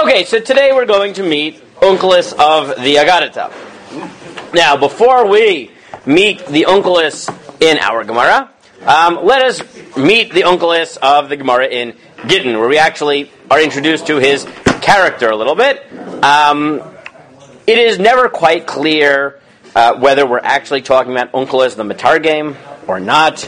Okay, so today we're going to meet Onkelos of the Agadata. Now, before we meet the Onkelos in our Gemara, let us meet the Onkelos of the Gemara in Gittin, where we actually are introduced to his character a little bit. It is never quite clear whether we're actually talking about Onkelos the Matargim or not.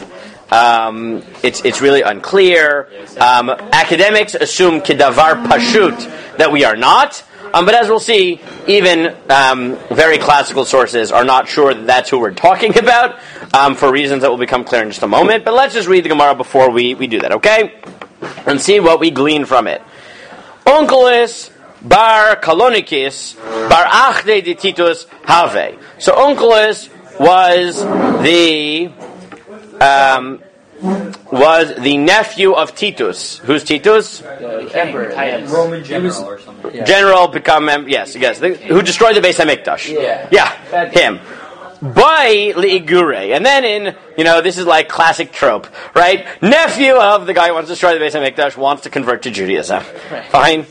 It's really unclear. Academics assume kedavar pashut that we are not, but as we'll see, even very classical sources are not sure that that's who we're talking about, for reasons that will become clear in just a moment. But let's just read the Gemara before we do that, okay? And see what we glean from it. Onkelos bar Kalonikis bar achde de Titus have. So Onkelos was the nephew of Titus. Who's Titus? Emperor, Roman general or something. Yeah. General, who destroyed the Beis HaMikdash. Yeah, him. By liigure, and then this is like classic trope, right? Nephew of the guy who wants to destroy the Beis HaMikdash wants to convert to Judaism. Right. Fine,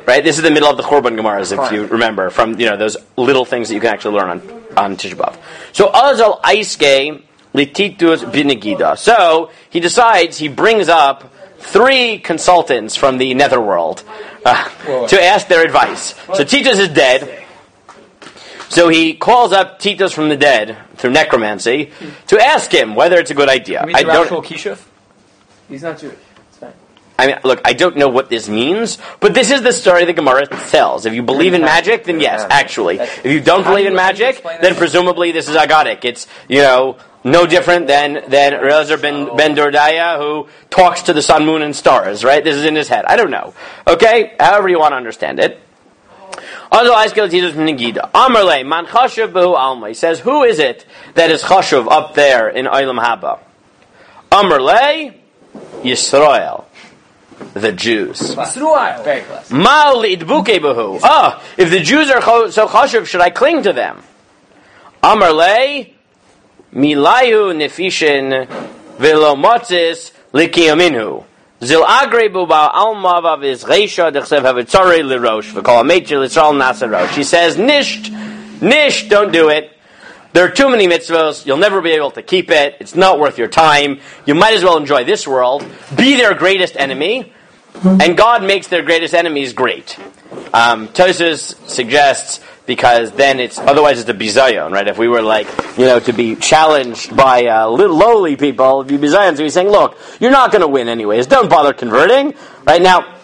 right? This is the middle of the Churban Gemaras, if you remember, from those little things that you can actually learn on Tisha B'Av. So Azal Aiske Lititus Binegida. So he brings up 3 consultants from the netherworld to ask their advice. So Titus is dead. So he calls up Titus from the dead through necromancy to ask him whether it's a good idea. You mean the actual Kishuf? He's not Jewish. It's fine. I don't know what this means, but this is the story the Gemara tells. If you believe in magic, then yes, actually. If you don't believe in magic, then presumably this is Agadic. It's, no different than Elazar ben Dordaya, who talks to the sun, moon, and stars, right? This is in his head. I don't know. Okay? However you want to understand it. He says, who is it that is chashuv up there in Olam Haba? Amarle Yisrael, the Jews. Yisrael. Very close. If the Jews are so chashuv, should I cling to them? Amarle Milayu nefishin velo motzis likiyaminu. Zil agrebu ba alma vaviz reisha dechsev havitzare lirosh v'kol ametri l'Yisrael nasarosh. She says, nish, don't do it. There are too many mitzvahs. You'll never be able to keep it. It's not worth your time. You might as well enjoy this world. Be their greatest enemy. And God makes their greatest enemies great. Tosfos suggests, because then otherwise it's a bizayon, right? If we were to be challenged by little lowly people, it'd be bizayon. So he's saying, look, you're not going to win anyways. Don't bother converting, right? Now,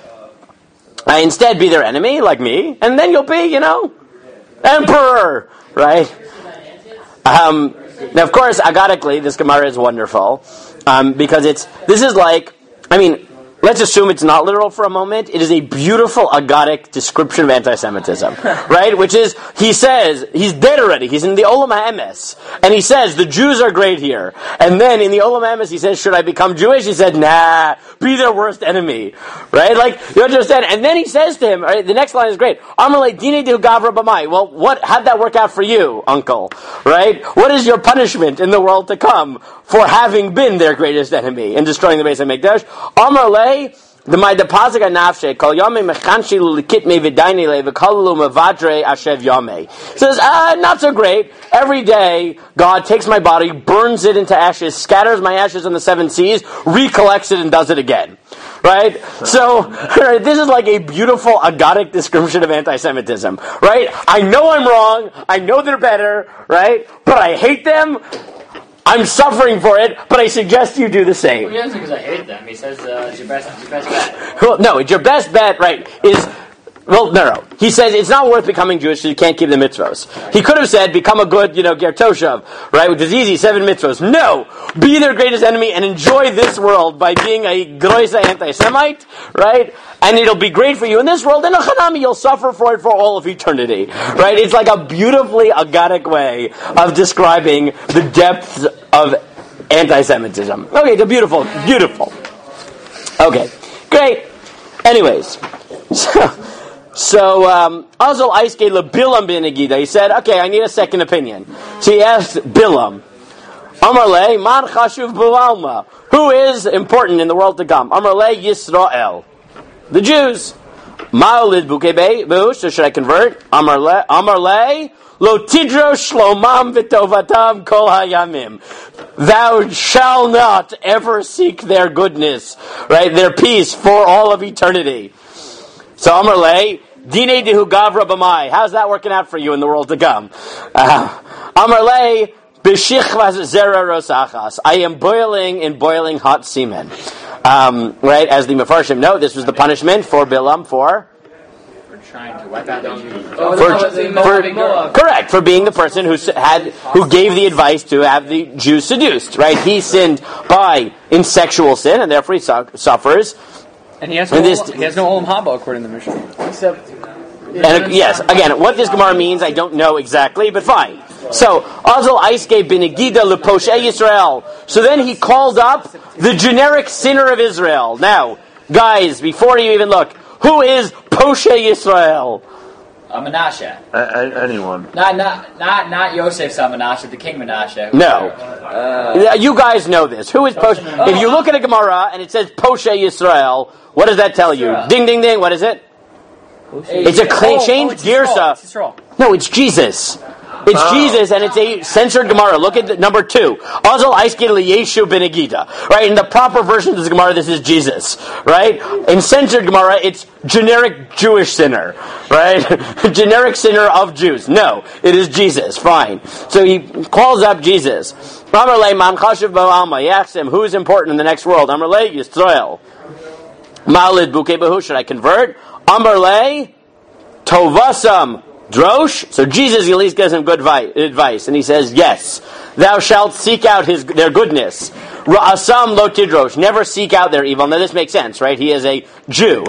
instead be their enemy, like me, and then you'll be, emperor, right? Now, of course, agadically, this Gemara is wonderful, because let's assume it's not literal for a moment. It is a beautiful agadic description of anti-Semitism, right? Which is, he says, he's dead already. He's in the Olam HaEmes. And he says, the Jews are great here. And then in the Olam HaEmes, he says, should I become Jewish? He said, nah, be their worst enemy. Right? You understand? And then he says to him, right, the next line is great. Amalei dine de gavra b'mai. Well, how'd that work out for you, uncle? Right? What is your punishment in the world to come for having been their greatest enemy and destroying the Beis HaMikdash? Amalei the pasuk anafshe kol yomei mechanshi lulikitme v'daini le v'kolu mevadre ashev yomei says, not so great. Every day, God takes my body, burns it into ashes, scatters my ashes on the 7 seas, recollects it, and does it again. Right? So, this is like a beautiful agadic description of anti-Semitism. Right? I know I'm wrong. I know they're better. Right? But I hate them. I'm suffering for it, but I suggest you do the same. Well, he doesn't because I hate them. He says it's your best bet. Well, no, it's your best bet, right, no. He says it's not worth becoming Jewish, so you can't keep the mitzvos. He could have said, become a good, ger toshav, right, which is easy, 7 mitzvos. No! Be their greatest enemy and enjoy this world by being a groisa anti-Semite, right? And it'll be great for you in this world, and Hanami, you'll suffer for it for all of eternity. Right? It's like a beautifully agadic way of describing the depths of anti-Semitism. Okay, it's beautiful. Okay, great. Anyways, so Azal Aiske LeBilam bin Agida, he said, okay, I need a second opinion. So he asked Bilam, Amarle, man chashuv b'alma, who is important in the world to come? Amarle Yisrael, the Jews. Ma'olid bukebe, so should I convert? Amar le, lo tidro shlomam v'tovatam kol hayamim. Thou shalt not ever seek their goodness, right? Their peace for all of eternity. So Amar le, dine dehu gavra b'mai. How's that working out for you in the world to come? Amar le, b'shichvas zera rosachas. I am boiling in boiling hot semen. Right, as the Mefarshim note, this was the punishment for Bilam for trying to wipe out the Jews. Correct, for being the person who gave the advice to have the Jews seduced. Right, he sinned in sexual sin, and therefore he suffers. And he has no Olam Haba according to the Mishnah. Yes, again, what this Gemara means, I don't know exactly, but fine. So, Azal Aiske Benegida Leposhe Yisrael. So then he called up the generic sinner of Israel. Now, guys, before you even look, who is Poshe Yisrael? Menashe. Anyone. Not Yosef's Menashe, the king Menashe. No. You guys know this. Who is Poshe? If you look at a Gemara and it says Poshe Yisrael, what does that tell you? Ding, ding, ding. What is it? It's a changed girsa. No, it's Jesus. It's Jesus, and it's a censored Gemara. Look at number 2. Azal Aiske Yeshu Benegida. Right? In the proper version of this Gemara, this is Jesus. Right? In censored Gemara, it's generic Jewish sinner. Right? Generic sinner of Jews. No, it is Jesus. Fine. So he calls up Jesus. Who's important in the next world? Amar le Yisrael. Ma'alid Buke Behu. Should I convert? Amar le Tovasam Drosh. So Jesus at least gives him good advice, and he says, yes, thou shalt seek out their goodness. Ra'asam lo tidrosh. Never seek out their evil. Now this makes sense, right? He is a Jew.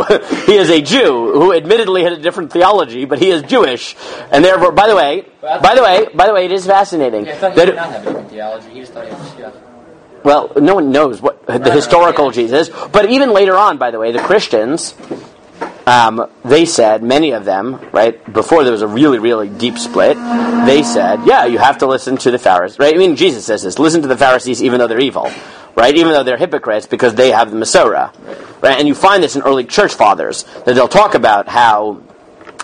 He is a Jew who admittedly had a different theology, but he is Jewish, and therefore, by the way, it is fascinating. Yeah, I thought he did not have a different theology. He just thought he was Jewish. Well, no one knows what the historical Jesus, but even later on, by the way, the Christians, they said, many of them, right, before there was a really, really deep split, they said, yeah, you have to listen to the Pharisees, right? I mean, Jesus says this, listen to the Pharisees even though they're evil, right? Even though they're hypocrites because they have the Masorah, right? And you find this in early church fathers, that they'll talk about how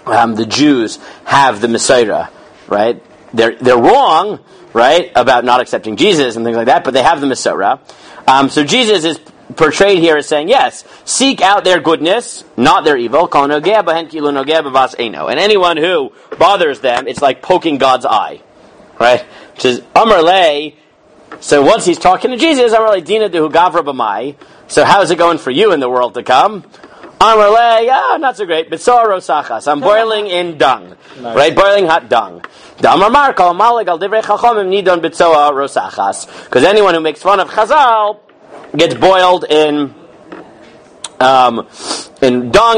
the Jews have the Masorah, right? They're wrong, right, about not accepting Jesus and things like that, but they have the Masorah. So Jesus is portrayed here as saying, yes, seek out their goodness, not their evil. And anyone who bothers them, it's like poking God's eye. Right? Which is Amar le. So once he's talking to Jesus, Amar le dina dehu gavra b'mai. So how's it going for you in the world to come? Amar le, not so great. B'tzor rosachas. I'm boiling in dung. Nice. Right? Boiling hot dung. Because anyone who makes fun of Chazal gets boiled in dung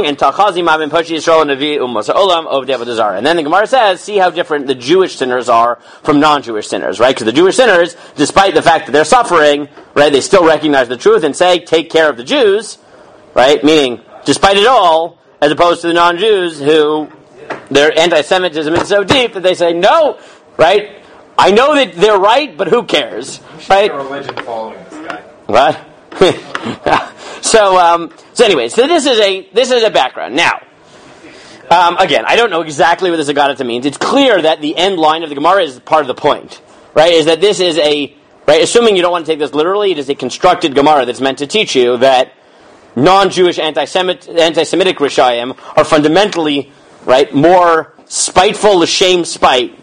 and tachazim avim poshi yisrael navi umos olam of devodazara. And then the Gemara says, see how different the Jewish sinners are from non-Jewish sinners, right? Because the Jewish sinners, despite the fact that they're suffering, right, they still recognize the truth and say, take care of the Jews, right? Meaning, despite it all, as opposed to the non-Jews who their anti-Semitism is so deep that they say, no, right? I know that they're right, but who cares, right? A religion following this guy. What? So anyway, so this is a background. Now, again, I don't know exactly what this Agadata means. It's clear that the end line of the Gemara is part of the point, right? Is that this is right? Assuming you don't want to take this literally, it is a constructed Gemara that's meant to teach you that non-Jewish anti-Semitic Rishayim are fundamentally, right, more spiteful, l'shem spite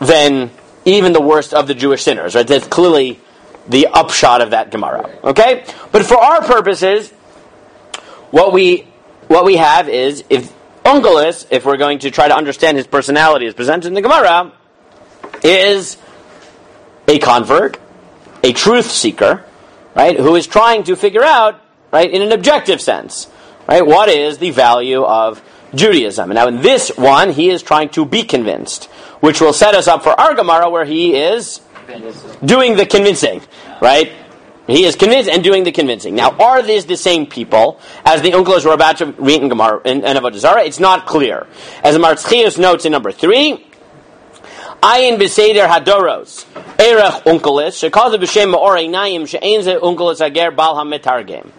than even the worst of the Jewish sinners, right? That's clearly the upshot of that Gemara. Okay? But for our purposes, what we have is, if Onkelos, if we're going to try to understand his personality as presented in the Gemara, is a convert, a truth seeker, right, who is trying to figure out, right, in an objective sense, right, what is the value of Judaism. And now in this one, he is trying to be convinced, which will set us up for our Gemara, where he is doing the convincing, right? He is convinced and doing the convincing. Now, are these the same people as the Onkelos we're about to read in Gemara in Avodah Zarah? It's not clear. As the Marzchius notes in number 3, Ayin b'seder hadoros erech Onkelos shekazav b'shem ma'or einayim she'ein ze Onkelos Hager bal hametargem.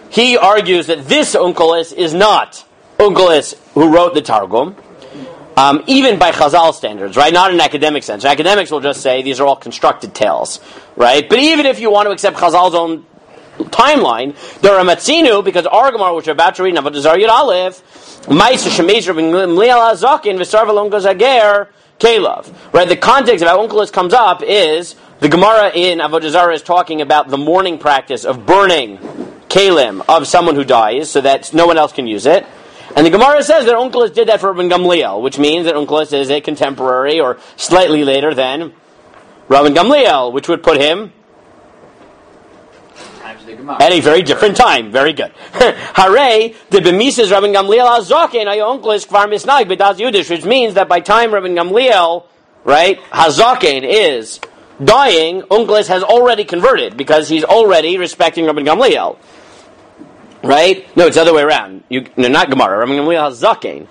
He argues that this Onkelos is not Onkelos, who wrote the Targum, even by Chazal standards, right? Not in academic sense. Academics will just say these are all constructed tales, right? But even if you want to accept Chazal's own timeline, there are Matzinu, because our Gemara, which we're about to read in Avodah Zarah Yud Aleph, Ma'aseh Shemesh Rabbi Gamliel HaZaken V'Sarva Onkelos Hager Kelev. Right? The context of how Onkelos comes up is the Gemara in Avodah Zarah is talking about the mourning practice of burning kalim of someone who dies, so that no one else can use it. And the Gemara says that Onkelos did that for Rabbi Gamliel, which means that Onkelos is a contemporary or slightly later than Rabbi Gamliel, which would put him at a very different time. Very good. Hare the b'mises Rabbi Gamliel hazaken ayo Onkelos kvar misnag b'das yudish, which means that by time Rabbi Gamliel, right, hazaken is dying, Onkelos has already converted because he's already respecting Rabbi Gamliel. Right? No, it's the other way around. Not Gemara. Rabbi Gamliel hazaken.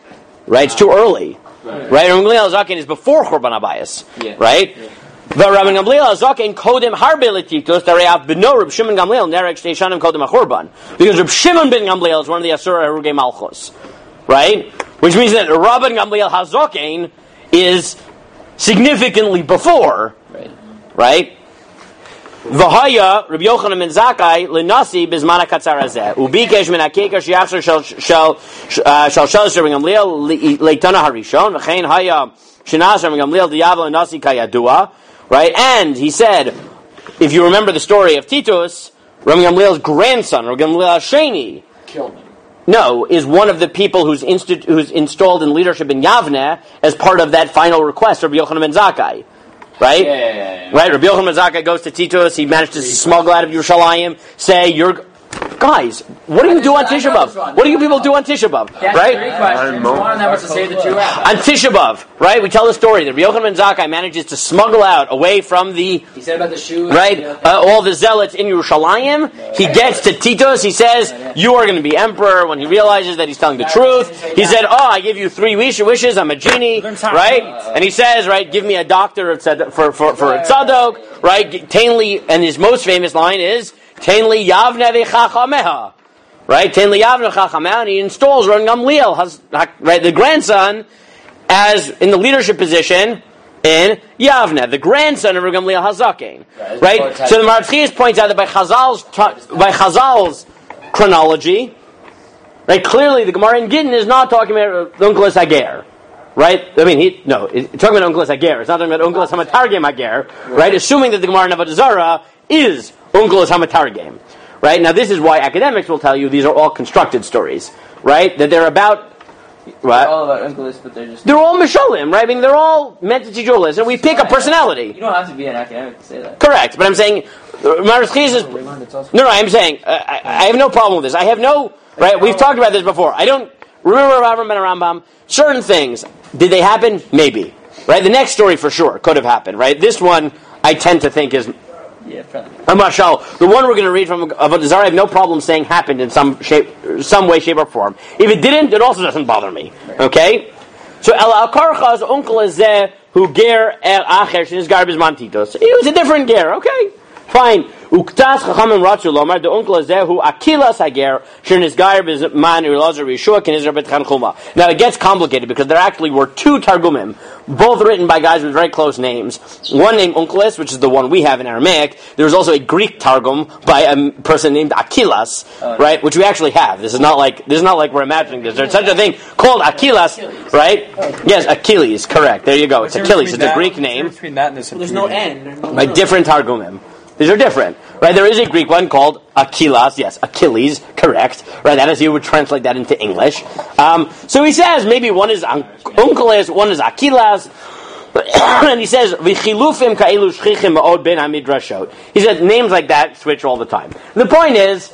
Right? It's too early. Right? Rabbi Gamliel hazaken is before Churban Abayis. Yeah. Right? Yeah. The Rabbi Gamliel hazaken kodim harbe letitos dareav b'no Reb Shimon Gamliel nerek shtei shanim kodim achurban, because Reb Shimon ben Gamliel is one of the Asura Herugei Malchus, right? Which means that Rabbi Gamliel hazaken is significantly before, right? V'haya Reb Yochanan ben Zakkai lenasi bizman hakatzar hazeh ubikesh min hakekar sheyachzer shel shalosh Rabbi Gamliel leitana harishon v'chein haya shenas Rabbi Gamliel diyav lenasi kayadua. Right? And he said, if you remember the story of Titus, Rabbi Gamliel's grandson, Rabbi Gamliel Hasheni, killed him. No, is one of the people who's installed in leadership in Yavne as part of that final request of Rabbi Yochanan ben Zakkai. Right? Yeah. Right? Rabbi Yochanan ben Zakkai goes to Titus, he managed to smuggle out of Yerushalayim, say, guys, what do you do on Tisha B'Av? What do you people do on Tisha B'Av? Right? One that was to say the Jew out. On Tisha B'Av, right? We tell the story that Rabbi Yochanan ben Zakkai manages to smuggle out away from the... He said about the shoes. Right? All the zealots in Yerushalayim. He gets to Titus. He says, you are going to be emperor. When he realizes that he's telling the truth, he said, I give you 3 wishes. I'm a genie. Right? And he says, right, give me a doctor for a tzadok. Right? Tainli, and his most famous line is, Tainli Yavne v'chachameha. Right? Tainli Yavne v'chachameha, and he installs Rabbi Gamliel, right, the grandson, as in the leadership position in Yavne, the grandson of Rabbi Gamliel Hazaken. Right? So the Maratchias points out that by Chazal's chronology, right, clearly the Gemara in Gittin is not talking about Onkelos Hager. Right? I mean, it's talking about Onkelos Hager. It's not talking about Onkelos Hamatargem Hager. Right? Assuming that the Gemara in Avodah Zarah is Onkelos Hamatargem. Right? Now, this is why academics will tell you these are all constructed stories. Right? That they're about... What? They're all about Onkelos, but they're all Mishalim, right? I mean, they're all meant to teach Onkelos, and we pick a personality. You don't have to be an academic to say that. Correct, but I'm saying... I'm saying... I have no problem with this. I have no... Right? We've talked about this before. I don't... Remember Avram ben Rambam? Certain things, did they happen? Maybe. Right? The next story for sure could have happened, right? This one, I tend to think is... Yeah, probably. Mashal, the one we're going to read from Avodah Zarah, I have no problem saying happened in some way, shape, or form. If it didn't, it also doesn't bother me. Okay? So, El Akarchaz Onkelos Zeh Hu Ger El Acher Shenis Gar Bizman Titus. He was a different ger. Okay? Fine. Uktas Chachamim Ratzu Lomar the Onkelos Zeh Hu Akilas Hager Shenis Gar Bizman Elazar Yeshua Kenizar Bet Chanchuma. Now it gets complicated because there actually were 2 Targumim, both written by guys with very close names. One named Onkelos, which is the one we have in Aramaic. There's also a Greek Targum by a person named Akilas, right? Which we actually have. This is not like we're imagining this. There's such a thing called Akilas, right? Yes, Achilles. Correct. There you go. It's Achilles. It's a Greek name. Between that and there's no N. By different Targumim. These are different, right? There is a Greek one called Akilas. Yes, Achilles. Correct. Right. That is, you would translate that into English. So he says maybe one is Onkelos, one is Akilas. And he says, "V'chilufim ka'elu shchichim ma'od ben hamidrashot." He said names like that switch all the time. The point is,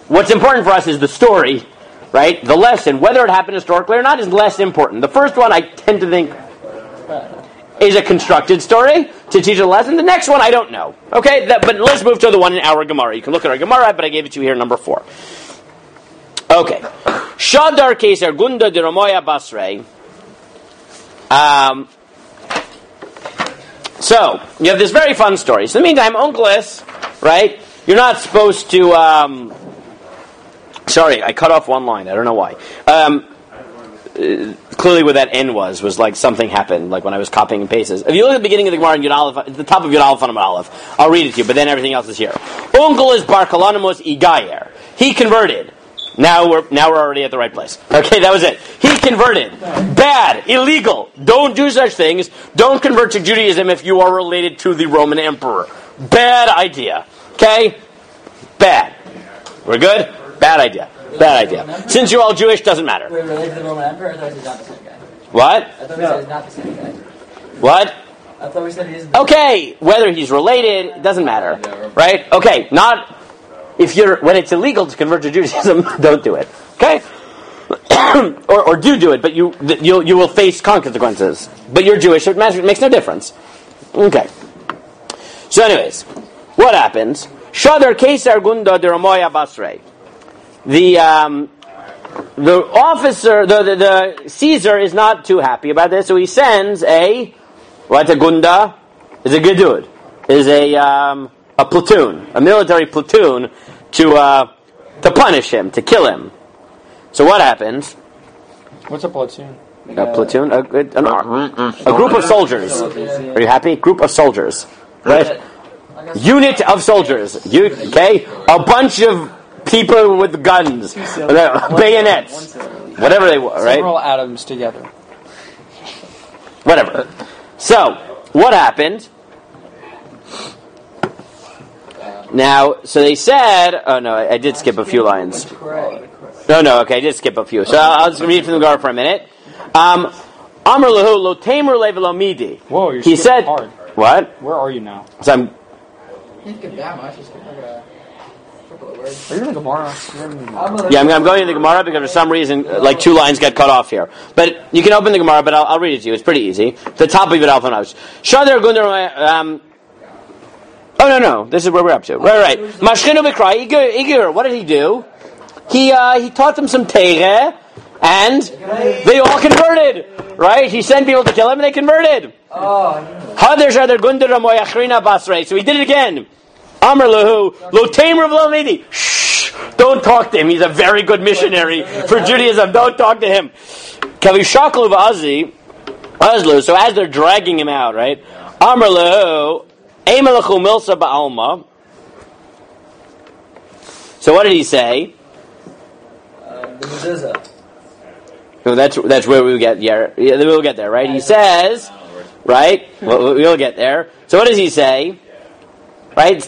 what's important for us is the story, right? The lesson, whether it happened historically or not, is less important. The first one, I tend to think, is a constructed story to teach a lesson. The next one, I don't know. Okay, but let's move to the one in our Gemara. You can look at our Gemara, but I gave it to you here, number 4. Okay, Shadar Keser Gunda de Ramoya Basrei. So, you have this very fun story. So in the meantime, Onkelos, right, you're not supposed to Sorry, I cut off one line. I don't know why. Clearly where that N was like something happened, like when I was copying and pasting. If you look at the beginning of the Gemara in Yud Aleph, at the top of Yud Aleph on Amud Aleph, I'll read it to you, but then everything else is here. Onkelos bar Kalanamos Igayer. He converted. Now we're already at the right place. Okay, that was it. He converted. Bad. Illegal. Don't do such things. Don't convert to Judaism if you are related to the Roman Emperor. Bad idea. Okay? Bad. We're good? Bad idea. Bad idea. Since you're all Jewish, doesn't matter. We're related to the Roman Emperor? I thought he said not the same guy. What? I thought we said he's not the same guy. What? I thought we said he isn't. Okay, whether he's related, it doesn't matter. Right? Okay, not... when it's illegal to convert to Judaism, don't do it. Okay? or do it, but you will face consequences. But you're Jewish, so it makes no difference. Okay. So anyways, what happens? Shadar Kesar Gunda de Ramoya Basrei. The officer, the Caesar is not too happy about this, so he sends a gunda? Is a gedud. Is a platoon, a military platoon to punish him, to kill him. So what happens? What's a platoon? A platoon? A group of soldiers. Are you happy? Group of soldiers. Right? Unit of soldiers. Okay? A bunch of people with guns. Bayonets. Whatever they want, right? Several atoms together. Whatever. So, what happened? Now, so they said... Oh, no, I did skip a few lines. No, okay, I did skip a few. So I'll just read from the Gemara for a minute. Amr lahu lo tamer le v'lo midi. Whoa, you're he said, hard. What? Where are you now? So I'm... You didn't skip that much. You skipped like a couple of words. Are you in the Gemara? Yeah, I'm going to the Gemara because for some reason, like 2 lines got cut off here. But you can open the Gemara, but I'll read it to you. It's pretty easy. The top of it, Alpha Notes. Shadar Gundar... Oh, no. This is where we're up to. Right. Mashchinu b'krai. Igor, what did he do? He taught them some Teireh, and they all converted. Right? He sent people to kill him, and they converted. Hadar Shadar Gundar Ramoy Achrina Basrei. So he did it again. Amr lahu lo tamer v'lo midi. Shh! Don't talk to him. He's a very good missionary for Judaism. Don't talk to him. Kavishaklu v'azi azlu. So as they're dragging him out, right? Amr lahu Eimelachu milsa ba'alma. So what did he say? The mezuzah. Oh, that's where we get. Yeah, we'll get there, right? He says, right? We'll get there. So what does he say? Right?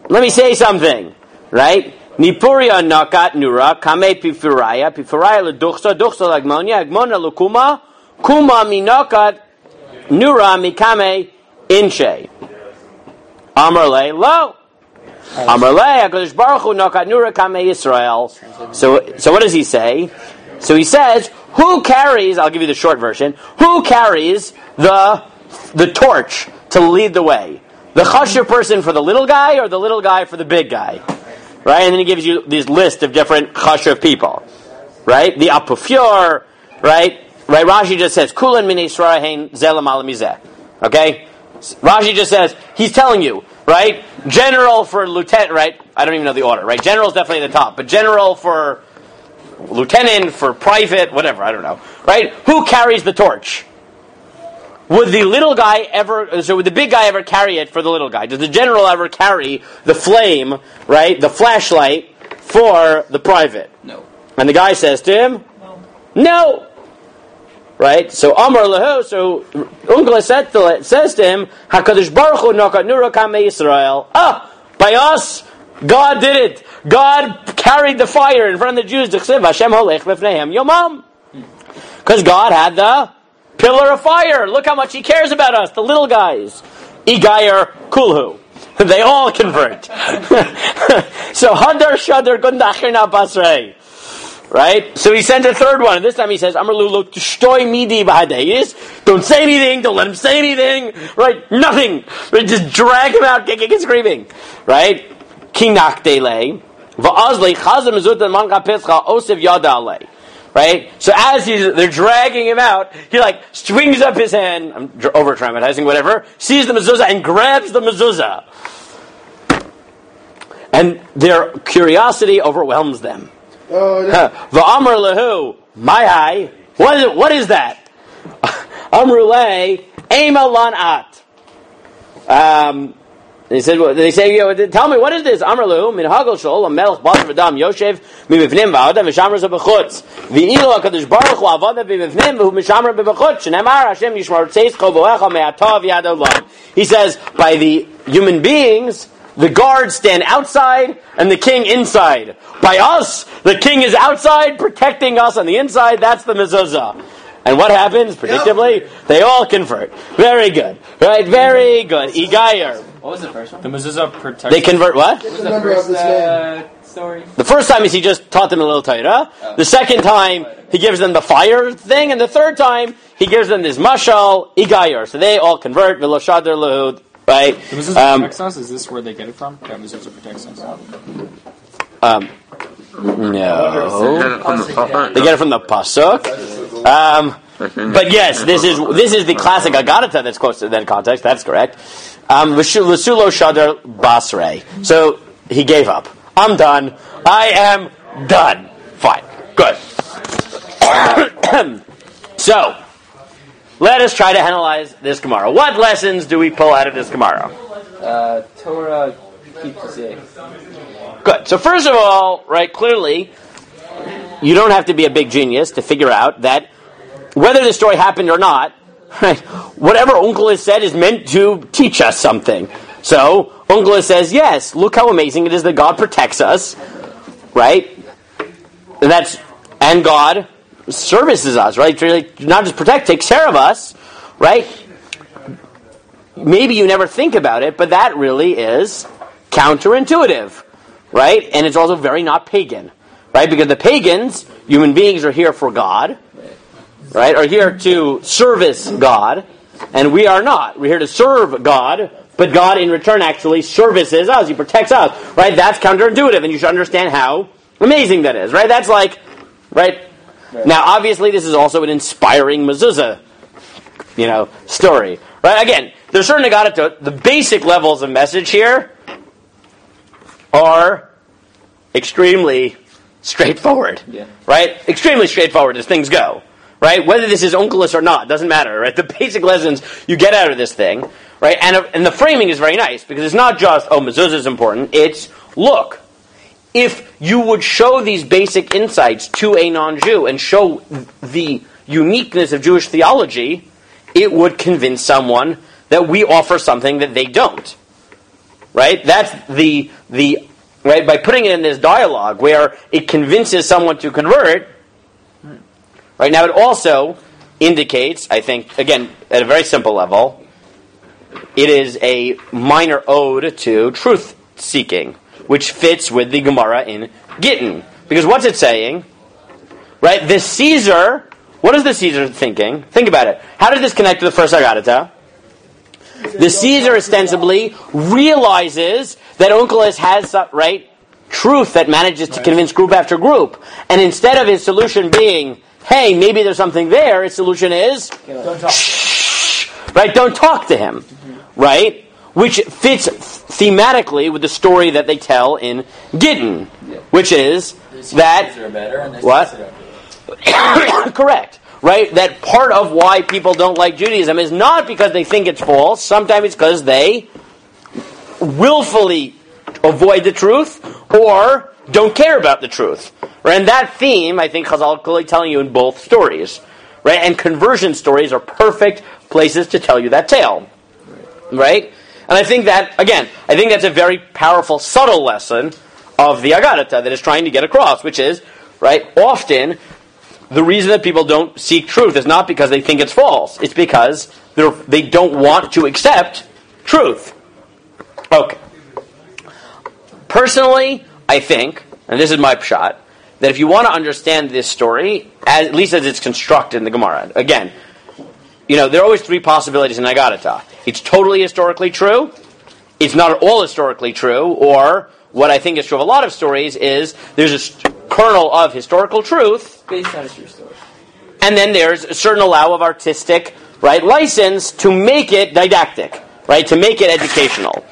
Let me say something. Right? Nipuria nakat nura kame pifuraya leduchsa lagmonia agmona lukuma kuma minakat nura mikame inche. Amarle lo. Amarle HaKadosh Baruch Hu nakat nura kame Yisrael. So what does he say? So he says, who carries? I'll give you the short version. Who carries the torch to lead the way? The chashuv person for the little guy, or the little guy for the big guy? Right? And then he gives you this list of different chashuv people. Right? The apufyor, right? Right? Rashi just says, Kulan min Yisrael hein zelam ala mizeh. Okay? Rashi just says, he's telling you, right? General for lieutenant, right? I don't even know the order, right? General's definitely at the top, but general for lieutenant, for private, whatever, I don't know. Right? Who carries the torch? Would the little guy ever, so would the big guy ever carry it for the little guy? Does the general ever carry the flame, right, the flashlight, for the private? No. And the guy says to him, no. Right? So Amar Lehu, so Onkelos says to him, HaKadosh Baruch Hu nakat nura kame Yisrael. By us, God did it. God carried the fire in front of the Jews. Hashem holech lefneihem yomam. Because God had the pillar of fire. Look how much He cares about us, the little guys. Igayer kulhu. They all convert. So Hadar Shadar Gundachirna Basrei. Right? So he sent a third one, and this time he says, Amrlu lo tushtoy midi b'hadei. Don't say anything, don't let him say anything. Right? Nothing. Right? Just drag him out, kicking and screaming. Right? Kinak delay. Va'azle chazam mezutan mancha pescha osiv yada alei. Right? So as they're dragging him out, he swings up his hand, I'm over-dramatizing, whatever, sees the mezuzah and grabs the mezuzah. And their curiosity overwhelms them. V'amar lehu, my high. What is that? Amrulay, ema lan at. They say, tell me, what is this? Amar lehu, min hagel shol, a melech basar v'dam yoshev, mivivnim v'avodah v'shamra z'bechutz. V'ilo HaKadosh Baruch Hu avodah v'mivivnim v'hu mishamra b'bechutz. Sh'nemar Hashem yishmar tzeis chovoecha me'atov yad olam. He says, by the human beings, the guards stand outside and the king inside. By us, the king is outside protecting us on the inside. That's the mezuzah. And what happens? Predictably, they all convert. Very good. Right? Very good. Igayer. What was the first one? The mezuzah protects. They convert what? What was the first story? The first time is he just taught them a little Torah. The second time, he gives them the fire thing. And the third time, he gives them this mashal, Igayer. So they all convert. V'lo shader lehu. Right? The mezuzah protects us? Is this where they get it from? Yeah, mezuzah protects us. No. They get it from the pasuk. But yes, this is the classic Agadata that's close to that context. That's correct. V'sulo shadar basrei. So he gave up. I'm done. I am done. Fine. Good. So let us try to analyze this Gemara. What lessons do we pull out of this Gemara? Torah MiTzion. Good. So first of all, right, clearly, you don't have to be a big genius to figure out that whether the story happened or not, right, whatever Onkelos said is meant to teach us something. So Onkelos says, yes, look how amazing it is that God protects us, right? And God services us, right? Really, not just protect, takes care of us, right? Maybe you never think about it, but that really is counterintuitive, right? And it's also very not pagan, right? Because the pagans, human beings, are here for God, right? Are here to service God, and we are not. We're here to serve God, but God in return actually services us. He protects us, right? That's counterintuitive, and you should understand how amazing that is, right? That's like, right? Now, obviously, this is also an inspiring mezuzah, story, right? Again, there's certain Agadata. The basic levels of message here are extremely straightforward, right? Extremely straightforward as things go, right? Whether this is Onkelos or not, doesn't matter, right? The basic lessons you get out of this thing, right? And the framing is very nice, because it's not just, mezuzah is important. It's, look, if you would show these basic insights to a non-Jew and show the uniqueness of Jewish theology, it would convince someone that we offer something that they don't. Right? That's the right, by putting it in this dialogue where it convinces someone to convert. Right now, it also indicates, I think, again, at a very simple level, it is a minor ode to truth seeking, which fits with the Gemara in Gittin. Because what's it saying? Right? The Caesar, what is the Caesar thinking? Think about it. How did this connect to the first Agadata? The Caesar ostensibly realizes that Onkelos has, right, truth that manages to convince group after group. And instead of his solution being, hey, maybe there's something there, his solution is, Don't talk. shh, right, don't talk to him. Right? Which fits thematically with the story that they tell in Gittin, which is that what? Correct, right? That part of why people don't like Judaism is not because they think it's false. Sometimes it's because they willfully avoid the truth or don't care about the truth. Right? And that theme, I think, Chazal is clearly telling you in both stories, right? And conversion stories are perfect places to tell you that tale, right? And I think that, again, that's a very powerful, subtle lesson of the Agadata that is trying to get across, which is, right, often the reason that people don't seek truth is not because they think it's false. It's because they don't want to accept truth. Okay. Personally, I think, and this is my shot, that if you want to understand this story, at least as it's constructed in the Gemara, again, there are always three possibilities in Agadata. It's totally historically true, it's not at all historically true, or what I think is true of a lot of stories is there's a kernel of historical truth, Based on a true story. and then there's a certain allow of artistic, right, license to make it didactic, right, to make it educational.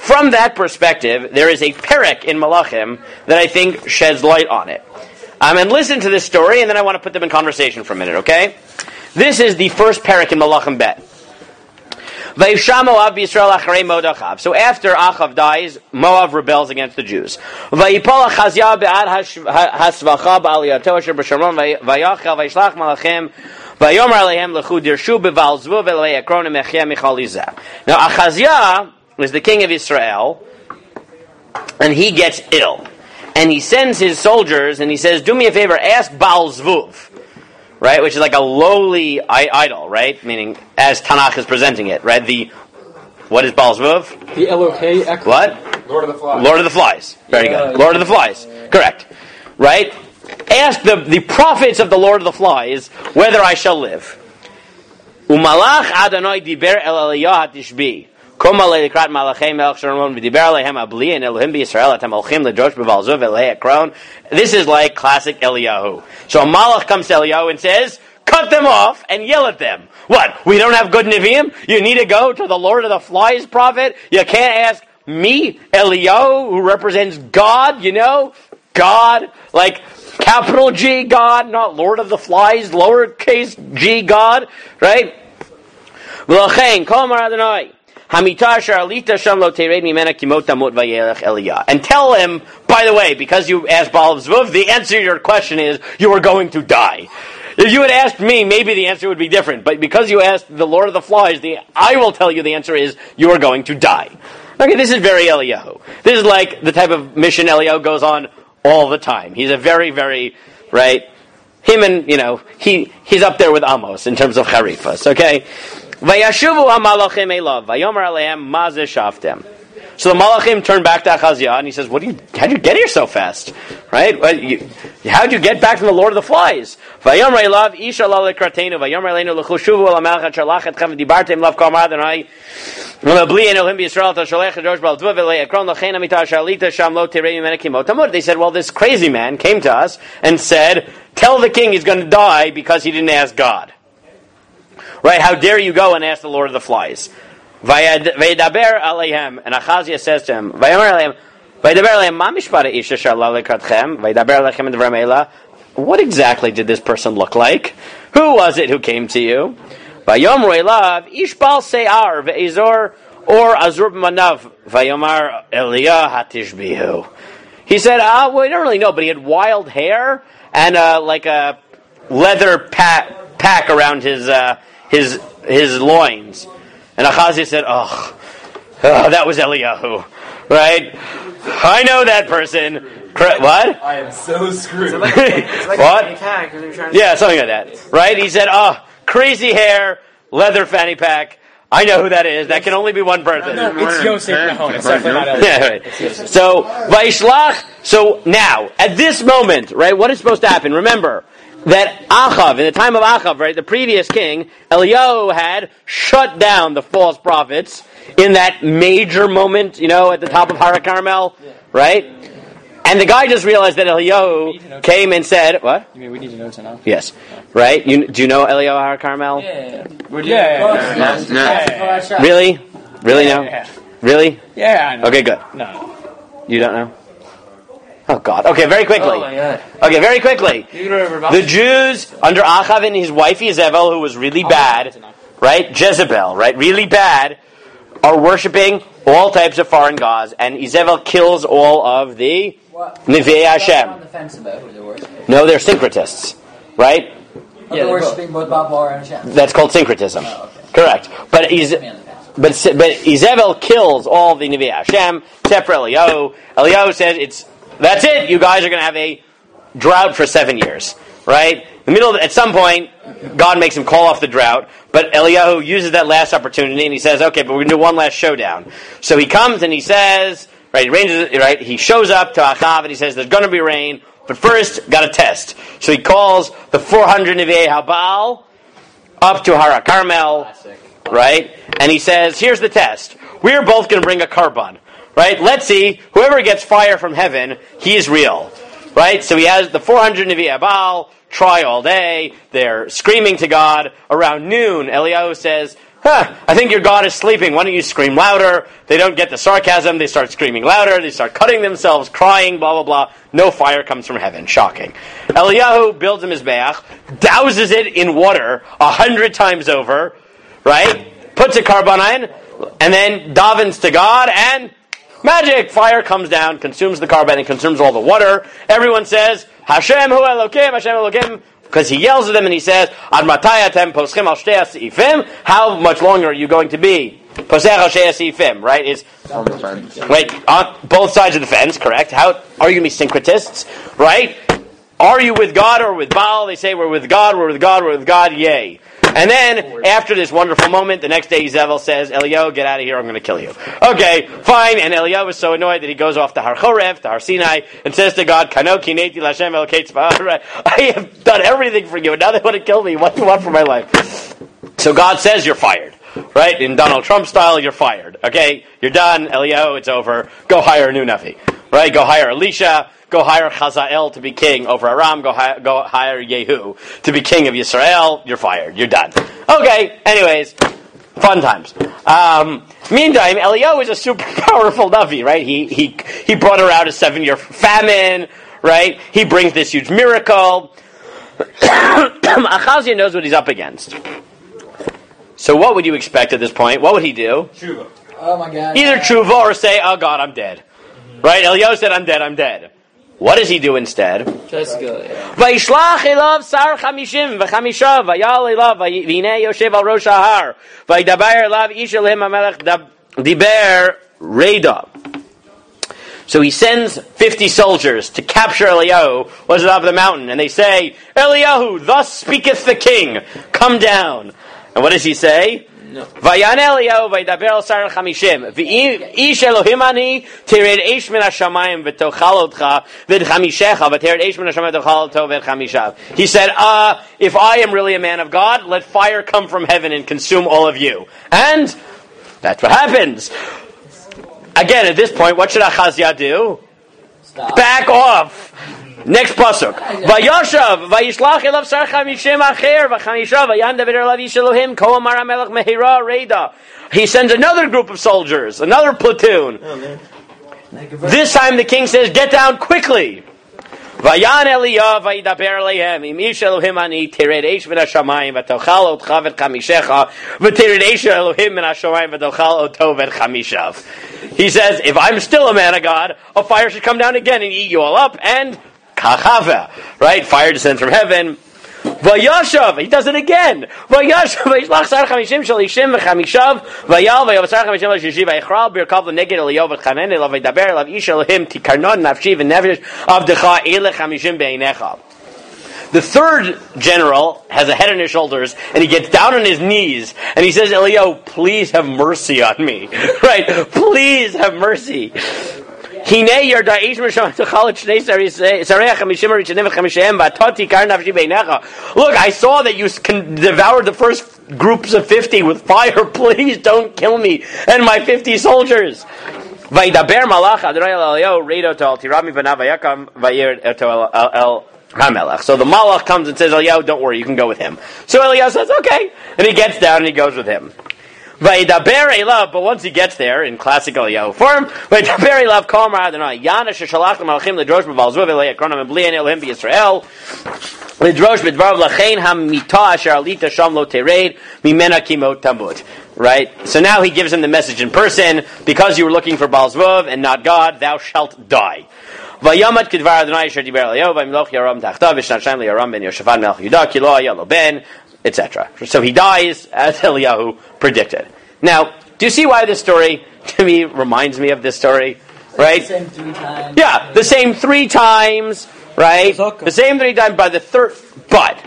from that perspective, there is a perek in Malachim that I think sheds light on it. And listen to this story, and then I want to put them in conversation for a minute, okay? This is the first perek in Malachim Bet. So after Achav dies, Moab rebels against the Jews. Now Achaziah was the king of Israel, and he gets ill. And he sends his soldiers, and he says, do me a favor, ask Baal Zvuv. Right, which is like a lowly idol, right? Meaning, as Tanakh is presenting it, right? What is Baal Zvuv? The Elokei Ekron. What? Lord of the Flies. Lord of the Flies. Very good. Lord of the Flies. Correct. Right? Ask the prophets of the Lord of the Flies whether I shall live. Umalach Adonai diber el Eliyah hatishbi. This is like classic Eliyahu. So a malach comes to Eliyahu and says, cut them off and yell at them. What? We don't have good Nevi'im? You need to go to the Lord of the Flies prophet? You can't ask me, Eliyahu, who represents God, God, like capital G God, not Lord of the Flies, lowercase g God, right? And tell him, by the way, because you asked Baal Zvuv, the answer to your question is, you are going to die. If you had asked me, maybe the answer would be different. But because you asked the Lord of the Flies, I will tell you the answer is, you are going to die. Okay, this is very Eliyahu. This is like the type of mission Eliyahu goes on all the time. He's a very, very, right, him and, he's up there with Amos in terms of charifas, okay? Vayashuvu hamalachim elav, vayomer alehem ma ze shaftem. So the malachim turn back to Achaziah, and he says, how'd you get here so fast? Right? How'd you get back from the Lord of the Flies? Vayomer elav, isha la lekratenu, vayomer aleinu lechushuvu alamelech at shalach etchem v'dibartem lav kol ma'adonai, v'mabli elohim b'Yisrael tasholech edosh b'al dvuv v'lei akron l'chein amita shalita sham lo tirei mimene kimot tamud. They said, well, this crazy man came to us and said, tell the king he's going to die because he didn't ask God. Right? How dare you go and ask the Lord of the Flies? Vaydaber aleihem, and Achaziah says to him, Vayomer aleihem, Vaydaber aleihem, ma mishpara isha shalal lekratchem, Vaydaber aleihem and v'ramela. What exactly did this person look like? Who was it who came to you? Vayomer elav, ish bal se'ar, ve'ezor, or azur b'manav, Vayomar Eliyah hatishbihu. He said, we don't really know, but he had wild hair, and like a leather pack around his loins. And Achaziah said, oh, that was Eliyahu. Right? I know that person. What? I am so screwed. It's like What? a tag, 'cause they're trying to Yeah, something like that. Right? He said, crazy hair, leather fanny pack. I know who that is. That can only be one person. No, it's Yosef Nahon. It's definitely not Eliyahu. Yeah, right. So, Vaishlach, so now, at this moment, right, what is supposed to happen? Remember, that Achav, in the time of Achav, right, the previous king, Eliyahu had shut down the false prophets in that major moment, at the top of Har Carmel, right? And the guy just realized that Eliyahu came and said, what? You mean we need to know to know? Yes. Right? Do you know Eliyahu Har Carmel? Yeah. Really? Really now? Yeah. Really? Yeah, I know. Okay, good. No. You don't know? Oh, God. Okay, very quickly. Oh, my God. Okay, very quickly. The Jews, under Achav and his wife Jezebel, who was really bad, right? Jezebel, right? Really bad, are worshipping all types of foreign gods, and Jezebel kills all of the Nevei Hashem. On the fence about who they're worshiping. No, they're syncretists, right? They're worshipping both Baal and Hashem. That's called syncretism. Oh, okay. Correct. But Jezebel kills all the Nevei Hashem, except for Eliyahu. Eliyahu says that's it. You guys are going to have a drought for 7 years, right? At some point, God makes him call off the drought, but Eliyahu uses that last opportunity and he says, okay, but we're going to do one last showdown. So he comes and he says, he shows up to Achav and he says, there's going to be rain, but first, got a test. So he calls the 400 Nevei HaBaal up to Har Carmel, right? And he says, here's the test. We're both going to bring a carbon. Right? Let's see. Whoever gets fire from heaven, he's real. Right? So he has the 400 Nevei HaBaal, try all day. They're screaming to God. Around noon, Eliyahu says, I think your God is sleeping. Why don't you scream louder? They don't get the sarcasm. They start screaming louder. They start cutting themselves, crying, blah, blah, blah. No fire comes from heaven. Shocking. Eliyahu builds a mizbeach, douses it in water 100 times over, right? Puts a carbon and then davens to God, and magic! Fire comes down, consumes the carbon, and consumes all the water. Everyone says, Hashem hu Elokim, Hashem Elokim, because he yells at them and he says, Ad matay atem poschem al shtei ha'seifim? How much longer are you going to be posech al shtei ha'seifim? Right? On the fence. Wait, on both sides of the fence, correct? How are you going to be syncretists? Right? Are you with God or with Baal? They say, we're with God, we're with God, we're with God, yay. And then, after this wonderful moment, the next day Zevel says, Eliyahu, get out of here, I'm going to kill you. Okay, fine. And Eliyahu was so annoyed that he goes off to Har Chorev, to Har Sinai, and says to God, Kano kineti l'Hashem elokei tzva'ah. I have done everything for you, and now they want to kill me. What do you want for my life? So God says, you're fired. Right? In Donald Trump style, you're fired. Okay, you're done. Eliyahu, it's over. Go hire a new Navi. Right? Go hire Elisha. Go hire Chazael to be king over Aram. Go hire Yehu to be king of Yisrael. You're fired. You're done. Okay. Anyways, fun times. Meantime, Eliyahu is a super powerful Navi, right? He brought her out a 7-year famine, right? He brings this huge miracle. Achaziah knows what he's up against. So what would you expect at this point? What would he do? Tshuva. Oh my God. Either tshuva or say, oh God, I'm dead. Right? Eliyahu said, I'm dead, I'm dead. What does he do instead? Just good. Vayishlach elav sar chamishim v'chamisha vayal elav v'hinei yoshev al rosh hahar vaydaber elav ish elhem hamelech diber reda. So he sends 50 soldiers to capture Eliyahu, was it up the mountain, and they say, Eliyahu, thus speaketh the king, come down. And what does he say? Vayane Eliyahu vaydaber al sar chamishim v'ish Elohim ani tered eish min hashamayim v'tochal otcha v'chamishecha v'tered eish min hashamayim v'tochal otto v'chamishav. He said, if I am really a man of God, let fire come from heaven and consume all of you. And that's what happens. Again, at this point, what should Achaziah do? Stop. Back off. Next pasuk. Vayoshav vayishlach elav sar chamishim acher v'chamishav vayandaber elav ish Elohim ko amar hamelech mehira reida. He sends another group of soldiers, another platoon. This time the king says, get down quickly. Vayan Eliyahu vaydaber leihem im ish Elohim ani tered eish min hashamayim v'tochal otcha v'chamishecha v'tered eish Elohim min hashamayim v'tochal otto v'chamishav. He says, if I'm still a man of God, a fire should come down again and eat you all up, and kachava, right? Fire descends from heaven. Vayashav, he does it again. Vayashav, vayishlach sar chamishim shalishim v'chamishav, vayal vayov sar chamishim l'shishi vaychral birkav l'neged Eliyahu v'chanen elav vaydaber elav ish Elohim tikarnon nafshi v'nefesh avdecha elech chamishim be'inecha. The third general has a head on his shoulders, and he gets down on his knees, and he says, Eliyahu, please have mercy on me. Right? Please have mercy. Look, I saw that you devoured the first groups of 50 with fire. Please don't kill me and my 50 soldiers. Vaydaber malach Adonai Eliyahu redo to al tirami v'nav vayakam vayir to el Hamelach. So the malach comes and says, Eliyahu, don't worry, you can go with him. So Eliyahu says, okay. And he gets down and he goes with him. Vaydaber elav, but once he gets there, in classic Eliyahu form, Vaydaber elav kol amar Adonai, Yana sheshalach l'malachim l'drosh b'val zuv elei akronim b'li Elohim b'Yisrael, l'drosh b'dvarav l'chein ha-mitah asher alita sham lo tered, mimena kimot tamut. Right? So now he gives him the message in person, because you were looking for Baal Zvuv and not God, thou shalt die. Vayamat kidvar Adonai asher diber Eliyahu, vayimloch yaram tachtav, v'shnat shem liyaram ben Yoshafat melech Yehuda, ki lo haya lo ben, etc. So he dies as Eliyahu predicted. Now, do you see why this story, to me, reminds me of this story? Right? The same 3 times. Yeah, the same 3 times, right? The same 3 times by the third, but,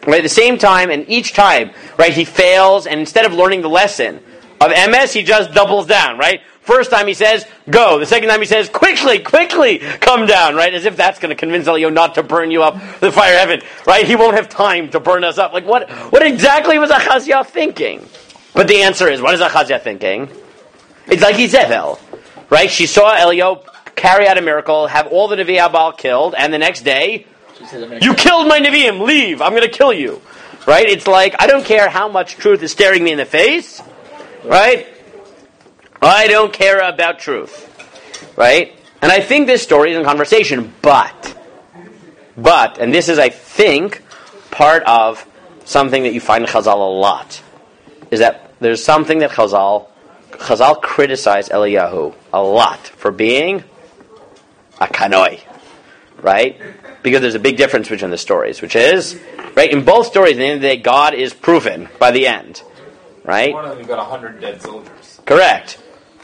right, the same time, and each time, right, he fails, and instead of learning the lesson of MS, he just doubles down, right? First time he says, go. The second time he says, quickly, come down, right? As if that's going to convince Eliyahu not to burn you up the fire of heaven, right? He won't have time to burn us up. Like, what exactly was Achaziah thinking? But the answer is, what is Achaziah thinking? It's like Izebel, right? She saw Eliyahu carry out a miracle, have all the Nevi'ah Baal killed, and the next day, you killed my Nevi'im, leave, I'm going to kill you. right? It's like, I don't care how much truth is staring me in the face, right? I don't care about truth, right? And I think this story is in conversation, but, and this is, I think, part of something that you find in Chazal a lot, is that there's something that Chazal criticized Eliyahu a lot for being a kanoi, right? Because there's a big difference between the stories, which is, right, in both stories, at the end of the day, God is proven by the end, right? One of them got 100 dead soldiers. Correct.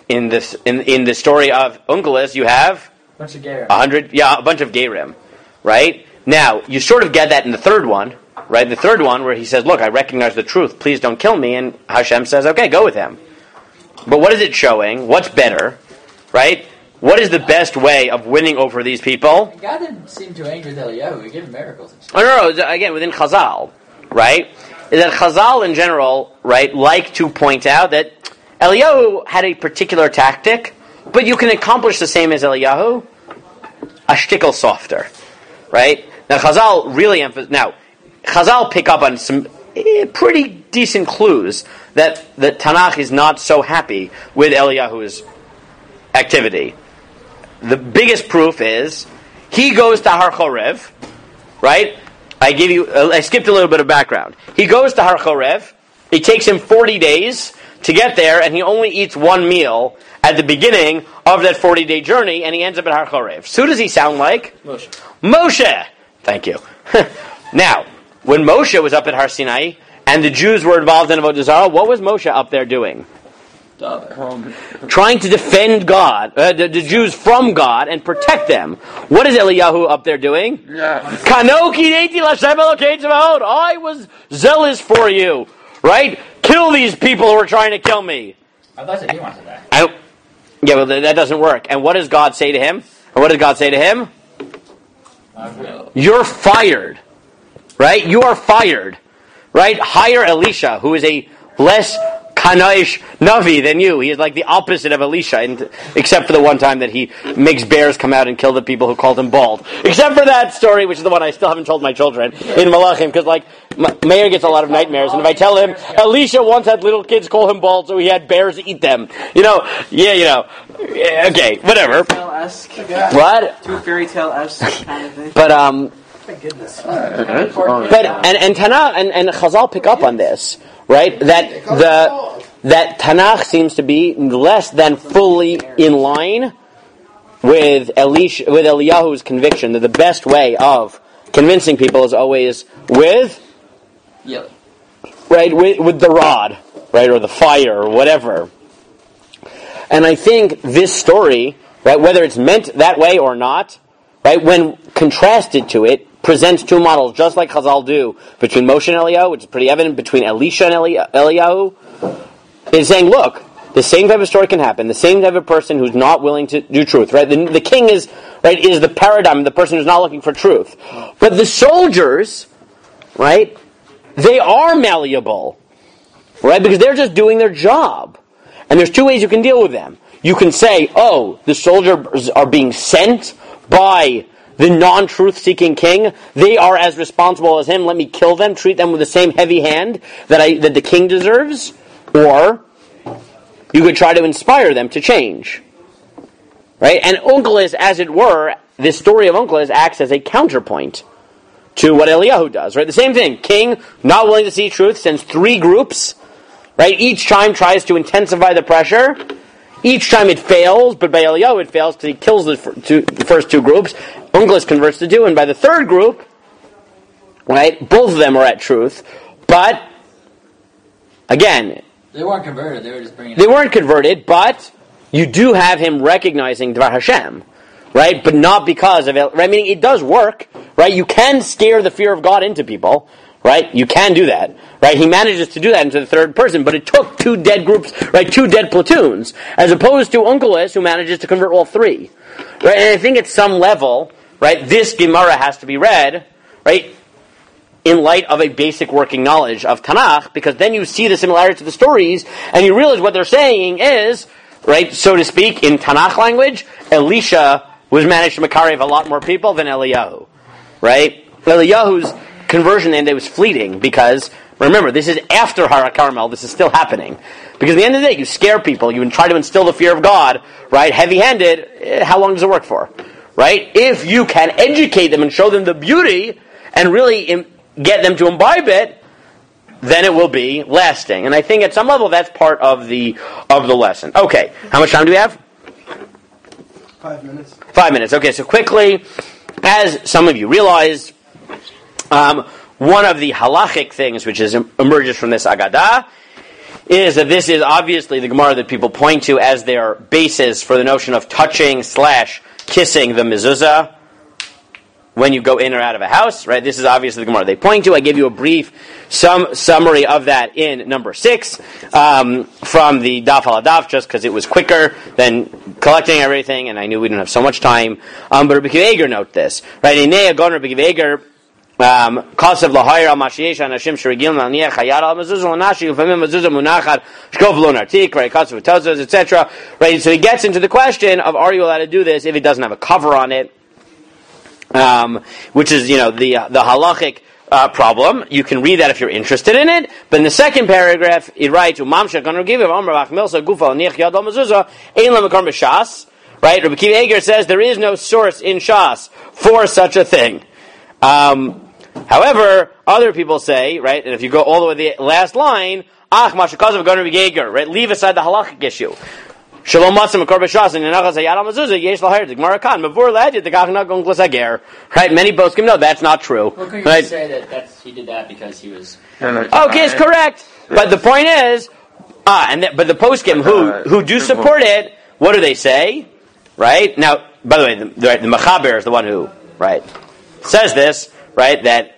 In the story of Onkelos, you have A bunch of Gerim. a bunch of Gerim, right? Now, you sort of get that in the third one, right? The third one where he says, look, I recognize the truth, please don't kill me, and Hashem says, okay, go with him. But what is it showing? What's better, right? What is the best way of winning over these people? God didn't seem too angry with Eliyahu. He gave him miracles and stuff. Oh, no, again, within Chazal, right? Is that Chazal in general, right, like to point out that Eliyahu had a particular tactic, but you can accomplish the same as Eliyahu, a shtickle softer, right? Now, Chazal really Chazal pick up on some pretty decent clues that the Tanakh is not so happy with Eliyahu's activity. The biggest proof is he goes to Har Chorev, right? I skipped a little bit of background. He goes to Har Chorev. It takes him 40 days to get there, and he only eats one meal at the beginning of that 40-day journey, and he ends up at Har Chorev. So who does he sound like? Moshe! Thank you. Now, when Moshe was up at Har Sinai, and the Jews were involved in Avodah Zarah, what was Moshe up there doing? Trying to defend God, the Jews from God, and protect them. What is Eliyahu up there doing? I was zealous for you, right? Kill these people who are trying to kill me. I thought he wanted that. Yeah, well, that doesn't work. And what does God say to him? And what does God say to him? You're fired, right? You are fired, right? Hire Elisha, who is a less Kanaish Navi than you. He is like the opposite of Elisha, except for the one time that he makes bears come out and kill the people who called him bald. Except for that story, which is the one I still haven't told my children in Malachim, because Meir gets a lot of nightmares, and if I tell him, Elisha once had little kids call him bald, so he had bears eat them. Okay, whatever. What? Too fairy tale-esque kind of thing. But, My goodness. But and Tanakh and Chazal pick up on this, right? That Tanakh seems to be less than fully in line with Eliyahu's conviction that the best way of convincing people is always with the rod, right, or the fire, or whatever. And I think this story, right, whether it's meant that way or not, right, when contrasted to it, presents two models, just like Chazal do, between Moshe and Eliyahu, which is pretty evident, between Elisha and Eliyahu, is saying, look, the same type of story can happen, the same type of person who's not willing to do truth, right? The king is the paradigm, the person who's not looking for truth. But the soldiers, right, they are malleable, right, because they're just doing their job. And there's two ways you can deal with them. You can say, oh, the soldiers are being sent by the non-truth-seeking king. They are as responsible as him. Let me kill them, treat them with the same heavy hand that the king deserves. Or you could try to inspire them to change. Right? And Onkelos, as it were, this story of Onkelos acts as a counterpoint to what Eliyahu does. Right? The same thing. King, not willing to see truth, sends 3 groups. Right? Each time tries to intensify the pressure. Each time it fails, but by Eliyahu it fails because he kills the first 2 groups. Onkelos converts to 2, and by the 3rd group, right, both of them are at truth. But, again, They weren't converted. They were just bringing. They weren't converted, but you do have him recognizing Dvar Hashem, right? But not because of it. Right? Meaning it does work, right? You can scare the fear of God into people, right? You can do that, right? He manages to do that into the 3rd person, but it took 2 dead groups, right? 2 dead platoons, as opposed to Onkelos, who manages to convert all 3, right? And I think at some level, right, this Gemara has to be read, right, in light of a basic working knowledge of Tanakh, because then you see the similarity to the stories, and you realize what they're saying is, right, so to speak, in Tanakh language, Elisha was managed to makarev a lot more people than Eliyahu, right? Eliyahu's conversion in the end was fleeting because, remember, this is after Har HaKarmel, this is still happening. Because at the end of the day, you scare people, you try to instill the fear of God, right, heavy-handed, how long does it work for? Right? If you can educate them and show them the beauty and really get them to imbibe it, then it will be lasting. And I think at some level that's part of the lesson. Okay, how much time do we have? 5 minutes. 5 minutes. Okay, so quickly, as some of you realized, one of the halachic things which emerges from this Agadah is that this is obviously the Gemara that people point to as their basis for the notion of touching/kissing the mezuzah when you go in or out of a house, right? This is obviously the Gemara they point to. I gave you a brief summary of that in number 6 from the Daf Haladaf, just because it was quicker than collecting everything, and I knew we didn't have so much time. But Rabbi Akiva Eiger note this, right? Inei Agon Rabbi Akiva Eiger Kasav lahayir al mashiesh anashim shirigim laniach hayad al mezuzah lanashi ufamim mezuzah munachad shkov lo nartik, right? Kasav tazos, etc. Right? So he gets into the question of, are you allowed to do this if it doesn't have a cover on it? Which is, the halachic problem. You can read that if you're interested in it. But in the second paragraph, it writes, right? Rabbi Akiva Eiger says there is no source in Shas for such a thing. However, other people say, right, and if you go all the way to the last line, right, leave aside the halachic issue. Shalom matzim akor b'shas and yenachas hayad al mezuzah yesh lahayir the Gemara kan mavur le'edit the kachna Onkelos Hager. Right, many poskim know that's not true. Well, can you right? say that he did that because he was? Okay, it's correct. But the point is, but the poskim who do support it, what do they say? Right now, by the way, the Mechaber is the one who says this, right? That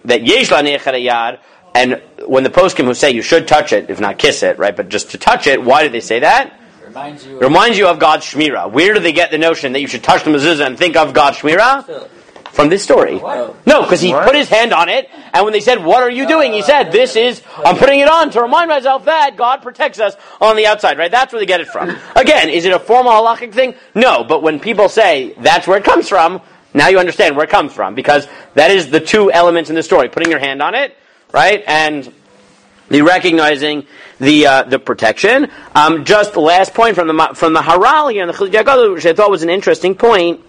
yesh lahayir hayad. And when the poskim who say you should touch it, if not kiss it, right, but just to touch it, why do they say that? Reminds you of God's Shmirah. Where do they get the notion that you should touch the mezuzah and think of God's Shmirah? From this story. What? No, because he put his hand on it, and when they said, what are you doing? He said, I'm putting it on to remind myself that God protects us on the outside, right? That's where they get it from. Again, is it a formal halachic thing? No, but when people say that's where it comes from, now you understand where it comes from, because that is the two elements in the story, putting your hand on it, right, and the recognizing the protection. Just the last point from the Haral here in the Chiluk Haggadah, which I thought was an interesting point.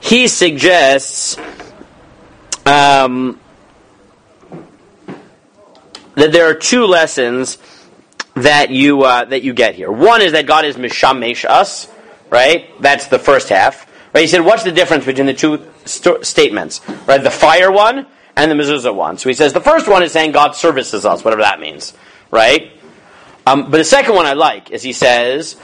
He suggests that there are two lessons that you get here. One is that God is mishamesh us, right? That's the first half. Right? He said, what's the difference between the two statements? Right? The fire one and the mezuzah one. So he says the first one is saying God services us, whatever that means, right? But the second one I like is he says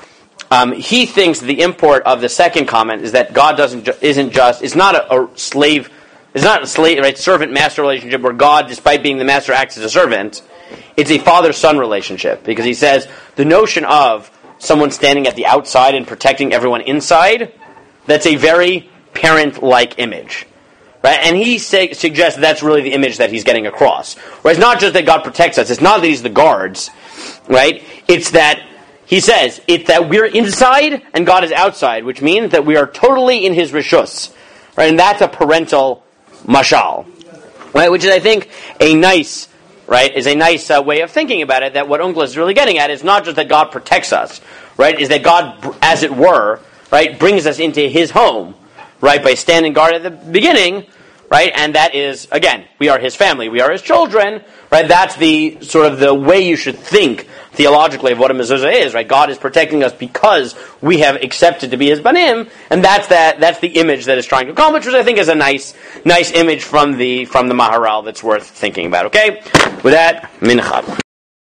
he thinks the import of the second comment is that God it's not a slave, right, servant-master relationship where God, despite being the master, acts as a servant. It's a father-son relationship, because he says the notion of someone standing at the outside and protecting everyone inside, that's a very parent-like image. Right? And he suggests that's really the image that he's getting across. Right? It's not just that God protects us. It's not that he's the guards. Right? It's that, he says, it's that we're inside and God is outside, which means that we are totally in his rishus. Right? And that's a parental mashal. Right? Which is, I think, a nice way of thinking about it, that what Onkelos is really getting at is not just that God protects us. Right? Is that God, as it were, right, brings us into his home. Right, by standing guard at the beginning, right, and that is, again, we are his family, we are his children, right, that's the sort of the way you should think theologically of what a mezuzah is, right, God is protecting us because we have accepted to be his banim, and that's the image that is trying to accomplish, which I think is a nice image from the Maharal that's worth thinking about, okay? With that, minchad.